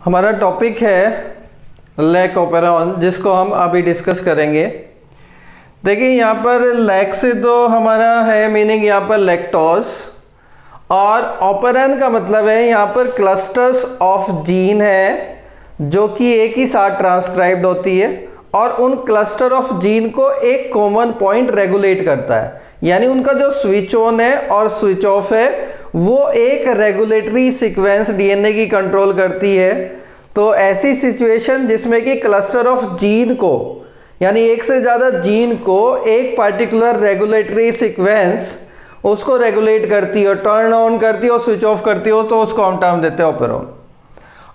हमारा टॉपिक है lack operon, जिसको हम अभी डिस्कस करेंगे। देखिए यहाँ पर लैक से तो हमारा है मीनिंग यहाँ पर लैक्टोज, और ऑपेरॉन का मतलब है यहाँ पर क्लस्टर्स ऑफ जीन है जो कि एक ही साथ ट्रांसक्राइब्ड होती है, और उन क्लस्टर ऑफ जीन को एक कॉमन पॉइंट रेगुलेट करता है। यानी उनका जो स्विच ऑन है और स्विच ऑफ है वो एक रेगुलेटरी सीक्वेंस डीएनए की कंट्रोल करती है। तो ऐसी सिचुएशन जिसमें कि क्लस्टर ऑफ जीन को, यानी एक से ज़्यादा जीन को एक पार्टिकुलर रेगुलेटरी सीक्वेंस उसको रेगुलेट करती हो, टर्न ऑन करती हो, स्विच ऑफ करती हो, तो उसको हम टर्म देते हैं ऑपेरॉन।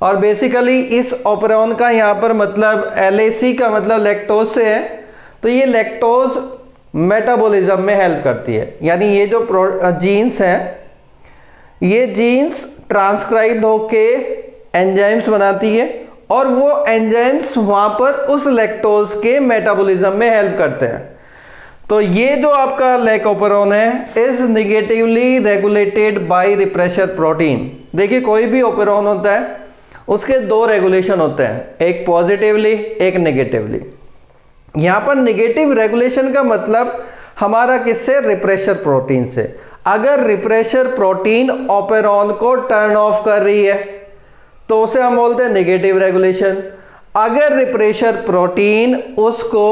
और बेसिकली इस ऑपेरॉन का यहाँ पर मतलब LAC का मतलब लैक्टोज से है। तो ये लैक्टोज मेटाबॉलिज्म में हेल्प करती है। यानी ये जो जीन्स हैं, ये जीन्स ट्रांसक्राइब्ड होके एंजाइम्स बनाती है, और वो एंजाइम्स वहाँ पर उस लैक्टोज के मेटाबॉलिज्म में हेल्प करते हैं। तो ये जो आपका लैक ऑपेरॉन है is negatively regulated by refresher protein. देखिए कोई भी ऑपेरॉन होता है उसके दो रेगुलेशन होते हैं, एक पॉजिटिवली एक नेगेटिवली। यहाँ पर नेगेटिव रेगुलेशन का मतलब हमारा किससे, रिप्रेशर प्रोटीन से। अगर रिप्रेशर प्रोटीन ऑपेरॉन को टर्न ऑफ कर रही है तो उसे हम बोलते हैं नेगेटिव रेगुलेशन। अगर रिप्रेशर प्रोटीन उसको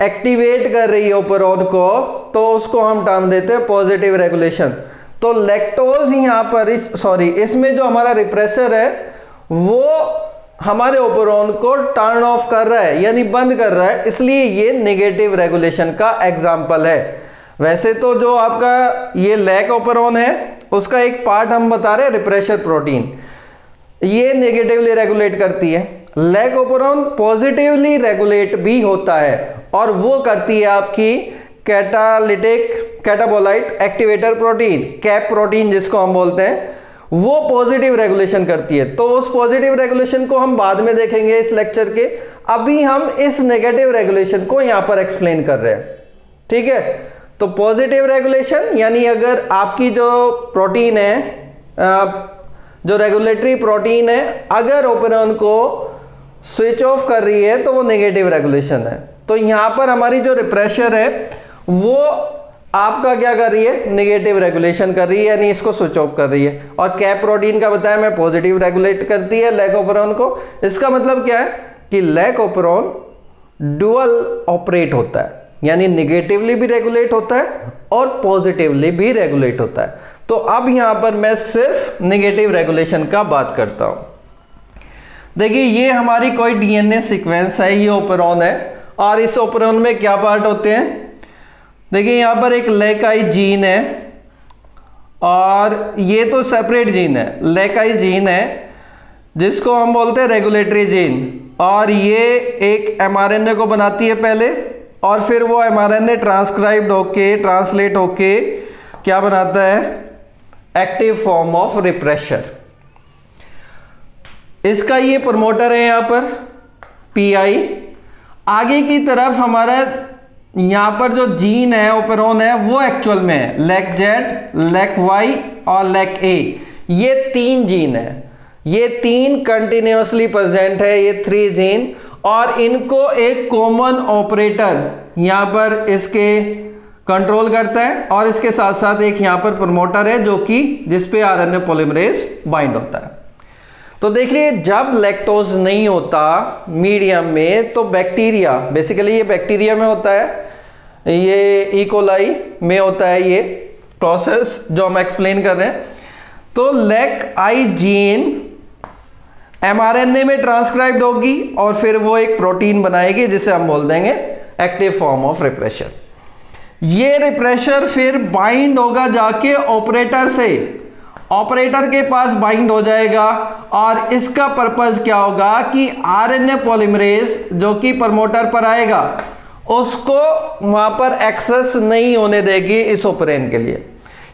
एक्टिवेट कर रही है ऑपेरॉन को, तो उसको हम टर्म देते हैं पॉजिटिव रेगुलेशन। तो लैक्टोज यहाँ पर इसमें जो हमारा रिप्रेशर है वो हमारे ऑपेरॉन को टर्न ऑफ कर रहा है, यानी बंद कर रहा है, इसलिए ये नेगेटिव रेगुलेशन का एग्जाम्पल है। वैसे तो जो आपका ये लैक ऑपेरॉन है उसका एक पार्ट हम बता रहे हैं रिप्रेशर प्रोटीन, ये नेगेटिवली रेगुलेट करती है। लैक ऑपेरॉन पॉजिटिवली रेगुलेट भी होता है, और वो करती है आपकी catalytic catabolite activator protein, cap protein जिसको हम बोलते हैं, वो पॉजिटिव रेगुलेशन करती है। तो उस पॉजिटिव रेगुलेशन को हम बाद में देखेंगे इस लेक्चर के। अभी हम इस नेगेटिव रेगुलेशन को यहाँ पर एक्सप्लेन कर रहे हैं, ठीक है। तो पॉजिटिव रेगुलेशन यानी अगर आपकी जो प्रोटीन है, जो रेगुलेटरी प्रोटीन है, अगर ऑपेरॉन को स्विच ऑफ कर रही है तो वो नेगेटिव रेगुलेशन है। तो यहाँ पर हमारी जो रिप्रेशर है वो आपका क्या कर रही है, नेगेटिव रेगुलेशन कर रही है, यानी इसको स्विच ऑफ कर रही है। और कैप प्रोटीन का बताया मैं पॉजिटिव रेगुलेट करती है लैक ऑपेरॉन को। इसका मतलब क्या है कि लैक ऑपेरॉन डुअल ऑपरेट होता है, यानी नेगेटिवली भी रेगुलेट होता है और पॉजिटिवली भी रेगुलेट होता है। तो अब यहां पर मैं सिर्फ नेगेटिव रेगुलेशन का बात करता हूं। देखिए ये हमारी कोई डीएनए सीक्वेंस है, ये ऑपेरॉन है, और इस ऑपेरॉन में क्या पार्ट होते हैं। देखिए यहाँ पर एक लैकाई जीन है, और ये तो सेपरेट जीन है, लैकाई जीन है जिसको हम बोलते हैं रेगुलेटरी जीन, और ये एक एमआरएनए को बनाती है पहले, और फिर वो एमआरएनए ट्रांसक्राइब्ड होके ट्रांसलेट होके क्या बनाता है, एक्टिव फॉर्म ऑफ रिप्रेशर। इसका ये प्रमोटर है यहाँ पर PI। आगे की तरफ हमारा यहाँ पर जो जीन है ऑपेरॉन है वो एक्चुअल में है LAC-Z, LAC-Y और LAC-A। ये 3 जीन है, ये 3 कंटिन्यूसली प्रेजेंट है, ये 3 जीन, और इनको एक कॉमन ऑपरेटर यहाँ पर इसके कंट्रोल करता है, और इसके साथ साथ एक यहाँ पर प्रमोटर है जो कि जिसपे RNA पॉलीमरेज बाइंड होता है। तो देखिए जब लैक्टोज नहीं होता मीडियम में तो बैक्टीरिया, बेसिकली ये बैक्टीरिया में होता है, ये ई कोलाई में होता है ये प्रोसेस जो हम एक्सप्लेन कर रहे हैं। तो LAC-I जीन mRNA में ट्रांसक्राइब्ड होगी, और फिर वो एक प्रोटीन बनाएगी जिसे हम बोल देंगे एक्टिव फॉर्म ऑफ रिप्रेशर। ये रिप्रेशर फिर बाइंड होगा जाके ऑपरेटर से, ऑपरेटर के पास बाइंड हो जाएगा, और इसका पर्पस क्या होगा कि RNA पॉलीमरेज जो कि प्रमोटर पर आएगा उसको वहां पर एक्सेस नहीं होने देगी इस ऑपरेन के लिए,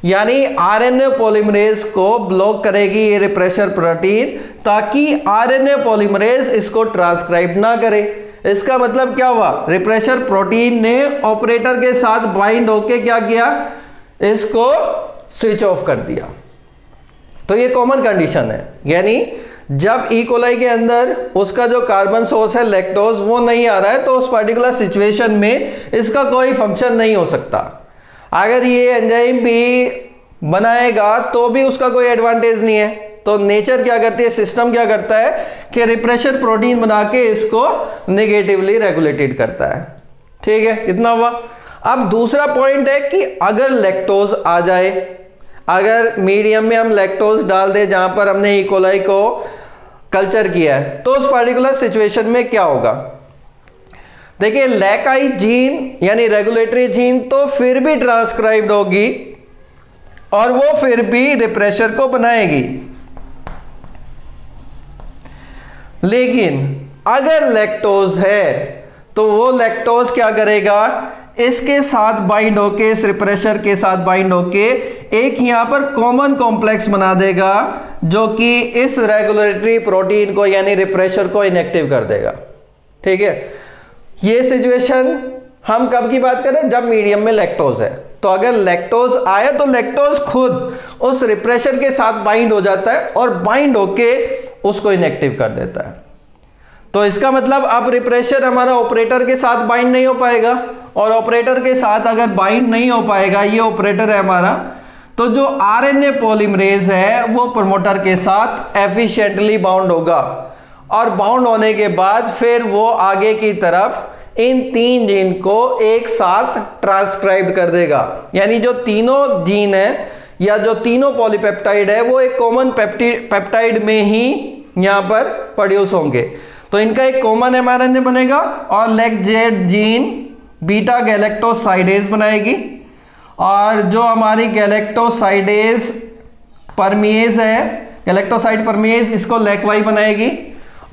यानी RNA पॉलीमरेज को ब्लॉक करेगी ये रिप्रेशर प्रोटीन, ताकि RNA पॉलीमरेज इसको ट्रांसक्राइब ना करे। इसका मतलब क्या हुआ, रिप्रेशर प्रोटीन ने ऑपरेटर के साथ बाइंड होके क्या किया, इसको स्विच ऑफ कर दिया। तो ये कॉमन कंडीशन है, यानी जब ई कोलाई के अंदर उसका जो कार्बन सोर्स है लैक्टोज वो नहीं आ रहा है तो उस पर्टिकुलर सिचुएशन में इसका कोई फंक्शन नहीं हो सकता। अगर ये एंजाइम भी बनाएगा तो भी उसका कोई एडवांटेज नहीं है। तो नेचर क्या करती है, सिस्टम क्या करता है कि रिप्रेशर प्रोटीन बना के इसको नेगेटिवली रेगुलेटेड करता है। ठीक है, इतना हुआ। अब दूसरा पॉइंट है कि अगर लैक्टोज आ जाए, अगर मीडियम में हम लैक्टोज डाल दें जहां पर हमने ई कोलाई को कल्चर किया है, तो उस पर्टिकुलर सिचुएशन में क्या होगा। देखिए लैकाई जीन यानी रेगुलेटरी जीन तो फिर भी ट्रांसक्राइब्ड होगी और वो फिर भी रिप्रेशर को बनाएगी, लेकिन अगर लैक्टोज है तो वो लैक्टोज क्या करेगा, इसके साथ बाइंड होके, इस रिप्रेशर के साथ बाइंड होके एक यहां पर कॉमन कॉम्प्लेक्स बना देगा जो कि इस रेगुलेटरी प्रोटीन को यानी रिप्रेशर को इनएक्टिव कर देगा। ठीक है, ये सिचुएशन हम कब की बात करें, जब मीडियम में लैक्टोज है। तो अगर लैक्टोज आया तो लैक्टोज खुद उस रिप्रेशर के साथ बाइंड हो जाता है और बाइंड होके उसको इनएक्टिव कर देता है। तो इसका मतलब अब रिप्रेशर हमारा ऑपरेटर के साथ बाइंड नहीं हो पाएगा, और ऑपरेटर के साथ अगर बाइंड नहीं हो पाएगा, ये ऑपरेटर है हमारा, तो जो आरएनए पॉलीमरेज है वो प्रमोटर के साथ एफिशिएंटली बाउंड होगा, और बाउंड होने के बाद फिर वो आगे की तरफ इन 3 जीन को एक साथ ट्रांसक्राइब कर देगा। यानी जो तीनों जीन है या जो तीनों पॉलीपेप्टाइड है वो एक कॉमन पेप्टाइड में ही यहां पर प्रोड्यूस होंगे। तो इनका एक कॉमन एमआरएनए बनेगा और लैक्जेड जीन बीटा गैलेक्टोसाइडेज बनाएगी, और जो हमारी गैलेक्टोसाइडेज परमिएज है, गैलेक्टोसाइड परमिएज, इसको लैक वाई बनाएगी,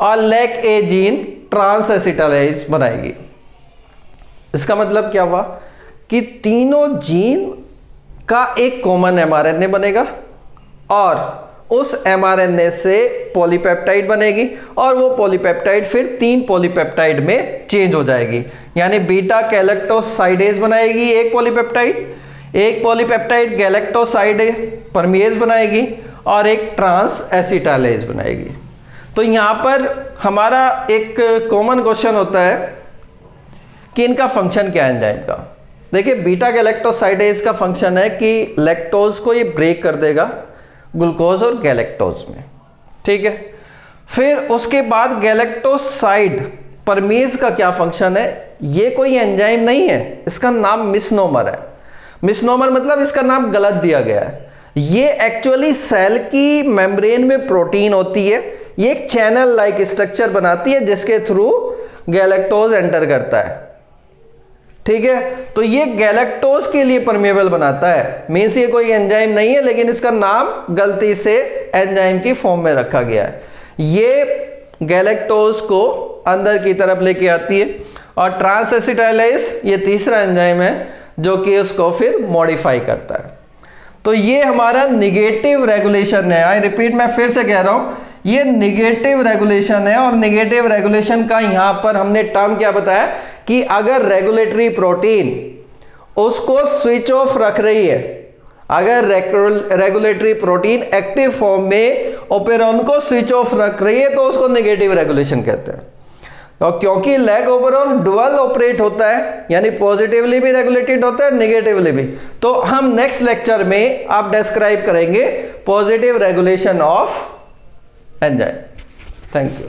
और लैक ए जीन ट्रांस एसिटाइलेज बनाएगी। इसका मतलब क्या हुआ कि तीनों जीन का एक कॉमन एमआरएनए बनेगा और उस एमआरएनए से पॉलीपेप्टाइड बनेगी, और वो पॉलीपेप्टाइड फिर 3 पॉलीपेप्टाइड में चेंज हो जाएगी। यानी बीटा गैलेक्टोसाइडेज बनाएगी एक पॉलीपेप्टाइड गैलेक्टोसाइड परमिएज बनाएगी, और एक ट्रांस एसिटाइलेज बनाएगी। तो यहां पर हमारा एक कॉमन क्वेश्चन होता है कि इनका फंक्शन क्या है एंजाइम का। देखिए बीटा गैलेक्टोसाइडेज का फंक्शन है कि लैक्टोज को ये ब्रेक कर देगा ग्लूकोज और गैलेक्टोज में। ठीक है, फिर उसके बाद गैलेक्टोसाइड परमेज का क्या फंक्शन है, ये कोई एंजाइम नहीं है, इसका नाम मिसनोमर है। मिसनोमर मतलब इसका नाम गलत दिया गया है। ये एक्चुअली सेल की मेम्ब्रेन में प्रोटीन होती है, ये एक चैनल लाइक स्ट्रक्चर बनाती है जिसके थ्रू गैलेक्टोज एंटर करता है। ठीक है, तो ये गैलेक्टोज के लिए परमेबल बनाता है, मींस ये कोई एंजाइम नहीं है, लेकिन इसका नाम गलती से एंजाइम की फॉर्म में रखा गया है। ये गैलेक्टोज को अंदर की तरफ लेके आती है, और ट्रांस एसिटाइलेज ये तीसरा एंजाइम है जो कि उसको फिर मॉडिफाई करता है। तो ये हमारा निगेटिव रेगुलेशन है। आई रिपीट, मैं फिर से कह रहा हूं, ये निगेटिव रेगुलेशन है, और निगेटिव रेगुलेशन का यहां पर हमने टर्म क्या बताया कि अगर रेगुलेटरी प्रोटीन उसको स्विच ऑफ रख रही है, अगर रेगुलेटरी प्रोटीन एक्टिव फॉर्म में ओपेरॉन को स्विच ऑफ रख रही है तो उसको नेगेटिव रेगुलेशन कहते हैं। और क्योंकि लैग ओपेरॉन डुअल ऑपरेट होता है, यानी पॉजिटिवली भी रेगुलेटेड होता है, नेगेटिवली भी, तो हम नेक्स्ट लेक्चर में आप डिस्क्राइब करेंगे positive regulation of enzyme. Thank you.